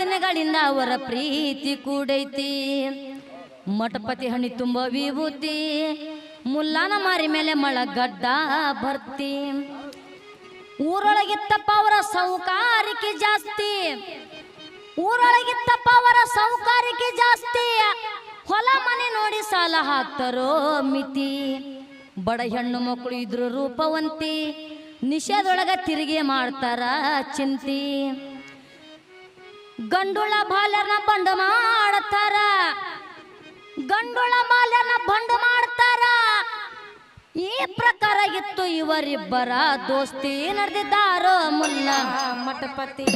ದಿನಗಳಿಂದ ಅವರ ಪ್ರೀತಿ ಕೂಡೈತಿ ಮಠಪತಿ ಹಣಿ ತುಂಬ ವಿಭೂತಿ ಮುಲ್ಲಾನ ಮಾರಿ ಮೇಲೆ ಮಳಗಡ್ಡ ಭರ್ತಿ ಊರೊಳಗಿತ್ತಪ್ಪ ಅವರ ಸೌಕಾರಿಕೆ ಜಾಸ್ತಿ ಊರೊಳಗಿತ್ತಪ್ಪ ಅವರ ಸೌಕಾರಿಕೆ ಜಾಸ್ತಿ ಹೊಲ ಮನೆ ನೋಡಿ ಸಾಲ ಹಾಕ್ತಾರೋ ಮಿತಿ ಬಡ ಹೆಣ್ಣು ಮಕ್ಕಳು ಇದ್ರು ರೂಪವಂತಿ ನಿಷೇಧೊಳಗ ತಿರುಗಿ ಮಾಡ್ತಾರ ಚಿಂತಿ ಗಂಡುಳ ಬಾಲ್ಯನ ಬಂಡ ಮಾಡ್ತಾರ ಗಂಡುಳ ಬಾಲ್ಯನ ಬಂಡ ಮಾಡ್ತಾರ ಈ ಪ್ರಕಾರ ಇತ್ತು ಇವರಿಬ್ಬರ ದೋಸ್ತಿ ನಡೆದಿದ್ದಾರೋ ಮುಲ್ಲ ಮಠಪತಿ